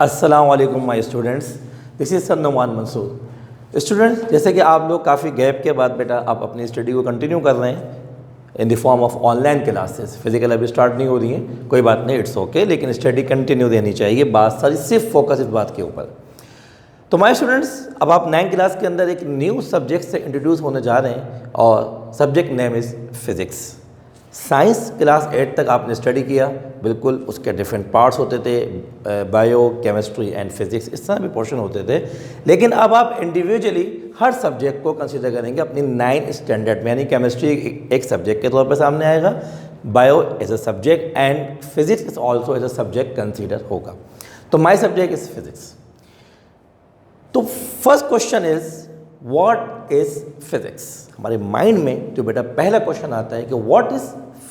अस्सलाम वालेकुम my students, this is sir Numan Mansoor. Students, जैसे कि आप लोग काफ़ी गैप के बाद बेटा आप अपनी स्टडी को कंटिन्यू कर रहे हैं in the form of online classes. Physical अभी स्टार्ट नहीं हो रही हैं, कोई बात नहीं, इट्स ओके, लेकिन स्टडी कंटिन्यू रहनी चाहिए। बात सारी सिर्फ फोकस इस बात के ऊपर। तो माय स्टूडेंट्स, अब आप 9th क्लास के अंदर एक न्यू सब्जेक्ट से इंट्रोड्यूस होने जा रहे हैं और subject name is physics. Science class 8 तक आपने स्टडी किया, बिल्कुल उसके डिफरेंट पार्ट्स होते थे, बायो, केमिस्ट्री एंड फिज़िक्स, इस तरह भी पोर्शन होते थे। लेकिन अब आप इंडिविजुअली हर सब्जेक्ट को कंसीडर करेंगे अपनी 9th स्टैंडर्ड में, यानी केमिस्ट्री एक सब्जेक्ट के तौर पर सामने आएगा, bio as a subject and physics is also as a subject consider होगा। तो माई सब्जेक्ट इज़ फिज़िक्स। तो first question is what is physics. हमारे माइंड में जो बेटा पहला क्वेश्चन आता है कि व्हाट इज़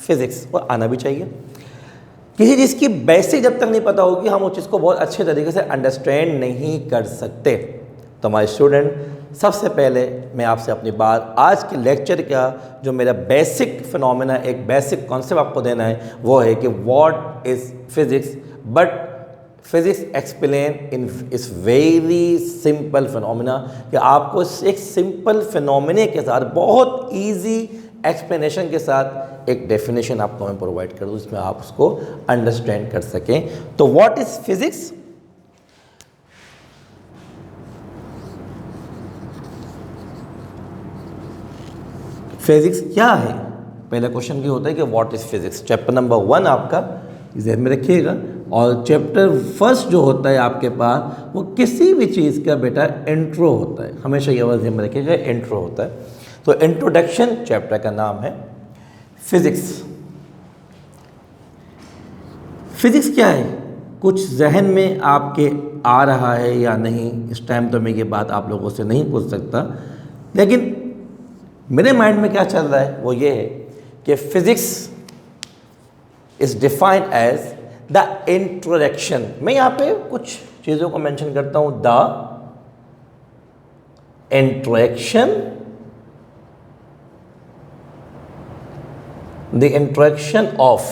फिज़िक्स, और आना भी चाहिए। किसी चीज़ की बेसिक जब तक नहीं पता होगी हम उस चीज़ को बहुत अच्छे तरीके से अंडरस्टैंड नहीं कर सकते। तो हमारे स्टूडेंट, सबसे पहले मैं आपसे अपनी बात आज के लेक्चर का जो मेरा बेसिक फिनोमेना, एक बेसिक कॉन्सेप्ट आपको देना है, वो है कि what is physics. But physics explain in इस वेरी सिंपल फिनोमेना, कि आपको एक सिंपल फिनोमेने के साथ बहुत इजी एक्सप्लेनेशन के साथ एक डेफिनेशन आपको मैं प्रोवाइड कर दूँ, जिसमें आप उसको अंडरस्टैंड कर सकें। तो व्हाट इज़ फिज़िक्स? फिज़िक्स क्या है? पहला क्वेश्चन ये होता है कि what is physics. Chapter number 1 आपका ध्यान में रखिएगा, और चैप्टर फर्स्ट जो होता है आपके पास, वो किसी भी चीज़ का बेटा इंट्रो होता है। हमेशा ये ध्यान में रखिएगा, इंट्रो होता है। तो इंट्रोडक्शन चैप्टर का नाम है फिज़िक्स। फिज़िक्स क्या है? कुछ जहन में आपके आ रहा है या नहीं, इस टाइम तो मैं ये बात आप लोगों से नहीं पूछ सकता, लेकिन मेरे माइंड में क्या चल रहा है वो ये है कि physics is defined as the introduction. मैं यहाँ पे कुछ चीज़ों को मेंशन करता हूँ। The introduction, the introduction of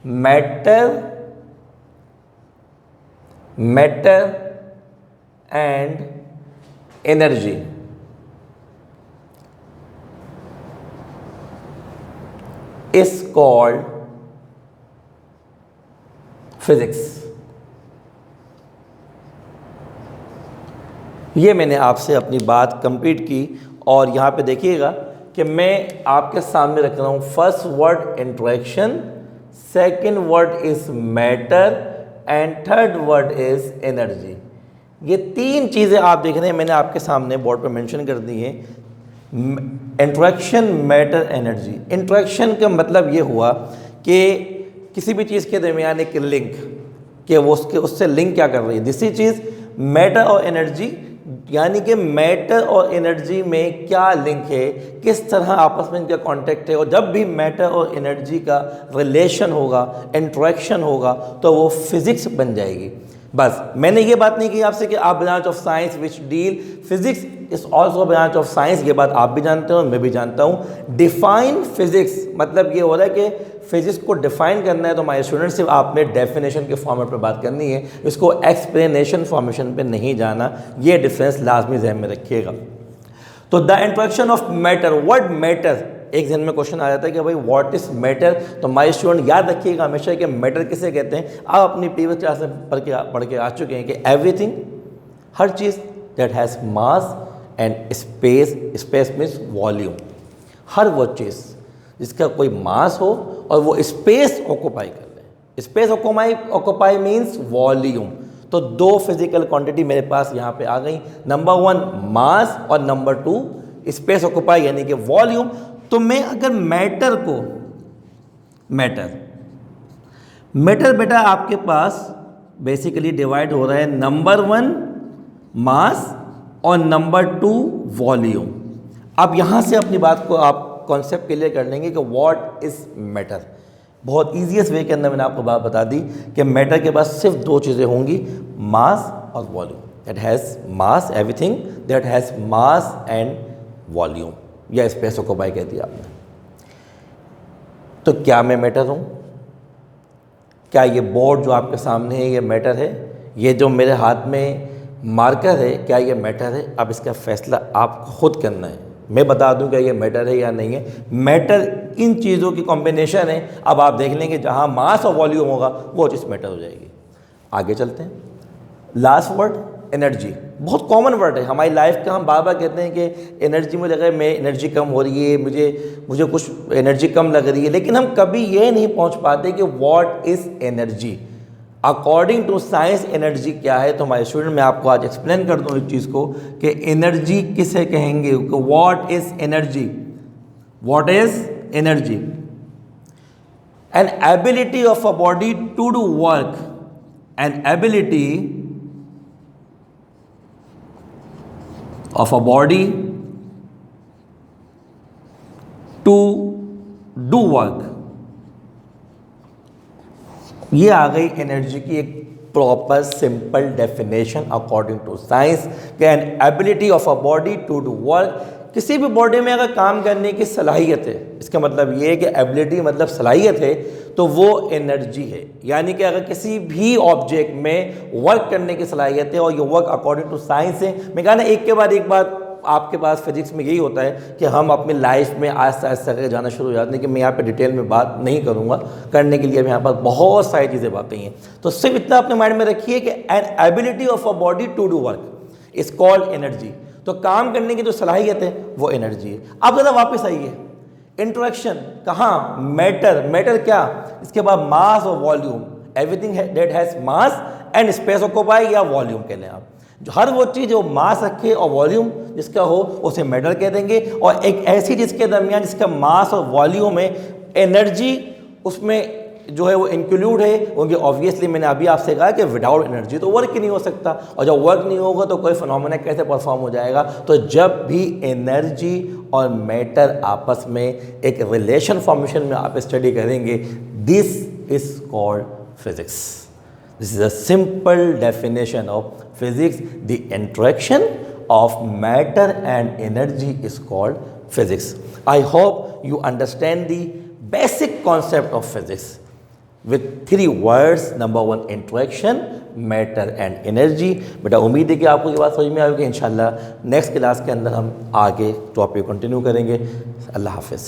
matter and energy is called physics। ये मैंने आपसे अपनी बात कंप्लीट की, और यहाँ पे देखिएगा कि मैं आपके सामने रख रहा हूँ first word introduction, second word is matter and third word is energy. ये 3 चीज़ें आप देख रहे हैं, मैंने आपके सामने बोर्ड पर मेंशन कर दी है। Introduction, matter, energy. इंट्रोडक्शन का मतलब ये हुआ कि किसी भी चीज़ के दरमियान एक लिंक, कि वो उससे लिंक क्या कर रही है, दूसरी चीज़ मैटर और एनर्जी, यानी कि मैटर और एनर्जी में क्या लिंक है, किस तरह आपस में इनका कांटेक्ट है। और जब भी मैटर और एनर्जी का रिलेशन होगा, इंट्रोडक्शन होगा, तो वो फिज़िक्स बन जाएगी। बस मैंने ये बात नहीं की आपसे कि आप branch of science which deal physics is also branch of science, ये बात आप भी जानते हो, मैं भी जानता हूँ। डिफाइन फिजिक्स मतलब ये हो रहा है कि फिजिक्स को डिफाइन करना है, तो माय स्टूडेंट सिर्फ आपने डेफिनेशन के फॉर्मेट पर बात करनी है, इसको एक्सप्लेनेशन फॉर्मेशन पे नहीं जाना। ये डिफरेंस लाजमी ध्यान में रखिएगा। तो the introduction of matter, word matter, एक जन में क्वेश्चन आ जाता है कि भाई व्हाट इज मैटर। तो माय स्टूडेंट याद रखिएगा हमेशा कि मैटर किसे कहते हैं। आप अपनी प्रीवियस क्लास में पढ़ के आ चुके हैं कि एवरीथिंग, हर चीज़ that has mass and space, space means volume, हर वो चीज़ जिसका कोई मास हो और वो स्पेस ऑक्यूपाई कर ले। Space occupy means volume. तो 2 फिजिकल क्वांटिटी मेरे पास यहाँ पे आ गई, नंबर 1 मास और नंबर 2 स्पेस ऑक्यूपाई यानी कि वॉल्यूम। तो मैं अगर मैटर को, मैटर बेटा आपके पास बेसिकली डिवाइड हो रहा है नंबर 1 मास और नंबर 2 वॉल्यूम। अब यहाँ से अपनी बात को आप कॉन्सेप्ट क्लियर कर लेंगे कि व्हाट इज़ मैटर। बहुत ईजीएस्ट वे के अंदर मैंने आपको बात बता दी कि मैटर के पास सिर्फ 2 चीज़ें होंगी, मास और volume. That has mass, everything that has mass and volume, या स्पेस ऑक्यूपाई कह दिया आपने। तो क्या मैं मैटर हूँ? क्या ये बोर्ड जो आपके सामने है ये मैटर है? ये जो मेरे हाथ में मार्कर है, क्या ये मैटर है? अब इसका फैसला आप खुद करना है। मैं बता दूं क्या ये मैटर है या नहीं है। मैटर इन चीज़ों की कॉम्बिनेशन है। अब आप देख लेंगे जहाँ मास और वॉल्यूम होगा वो चीज़ मैटर हो जाएगी। आगे चलते हैं। लास्ट वर्ड एनर्जी, बहुत कॉमन वर्ड है हमारी लाइफ का। हम बार बार कहते हैं कि एनर्जी में लग रहा है, मैं एनर्जी कम हो रही है, मुझे कुछ एनर्जी कम लग रही है, लेकिन हम कभी ये नहीं पहुंच पाते कि what is energy. According to science energy क्या है? तो हमारे स्टूडेंट मैं आपको आज एक्सप्लेन कर दूँ इस चीज़ को कि एनर्जी किसे कहेंगे। What is energy? What is energy? An ability of a body to do work, an ability of a body to do work। ये आ गई एनर्जी की एक proper simple definition according to science. An ability of a body to do work, किसी भी body में अगर काम करने की सलाहियत है, इसका मतलब ये है कि एबिलिटी मतलब सलाहियत है, तो वो एनर्जी है। यानी कि अगर किसी भी ऑब्जेक्ट में वर्क करने की सलाहियत है और ये वर्क अकॉर्डिंग टू साइंस है। मैं कहा ना, एक के बाद एक बात आपके पास फिजिक्स में यही होता है कि हम अपनी लाइफ में आहिस्ता आहिस्ता करके जाना शुरू हो जाते हैं कि मैं यहाँ पे डिटेल में बात नहीं करूँगा, करने के लिए भी यहाँ पर बहुत सारी चीज़ें बातें हैं। तो सिर्फ इतना अपने माइंड में रखिए कि an ability of a body to do work is called energy. तो काम करने की जो सलाहियत है वो एनर्जी है। अब ज़रा वापस आइए, इंट्रोडक्शन कहाँ? मैटर। मैटर क्या? इसके बाद मास और volume, everything that has mass and space occupy, या वॉल्यूम कह लें आप। जो हर वो चीज़ जो मास रखे और वॉल्यूम जिसका हो उसे मैटर कह देंगे। और एक ऐसी जिसके दरमियान जिसका मास और वॉल्यूम है, एनर्जी उसमें जो है वो इंक्लूड है। क्योंकि ऑब्वियसली मैंने अभी आपसे कहा कि विदाउट एनर्जी तो वर्क ही नहीं हो सकता, और जब वर्क नहीं होगा तो कोई फिनोमेना कैसे परफॉर्म हो जाएगा। तो जब भी एनर्जी और मैटर आपस में एक रिलेशन फॉर्मेशन में आप स्टडी करेंगे, this is called physics. This is a simple definition of physics. The interaction of matter and energy is called physics. I hope you understand the basic concept of physics with 3 words. Number 1, interaction, matter and energy. बेटा उम्मीद है कि आपको ये बात समझ में आएगी। इंशाल्लाह नेक्स्ट क्लास के अंदर हम आगे टॉपिक कंटिन्यू करेंगे। अल्लाह हाफिज़।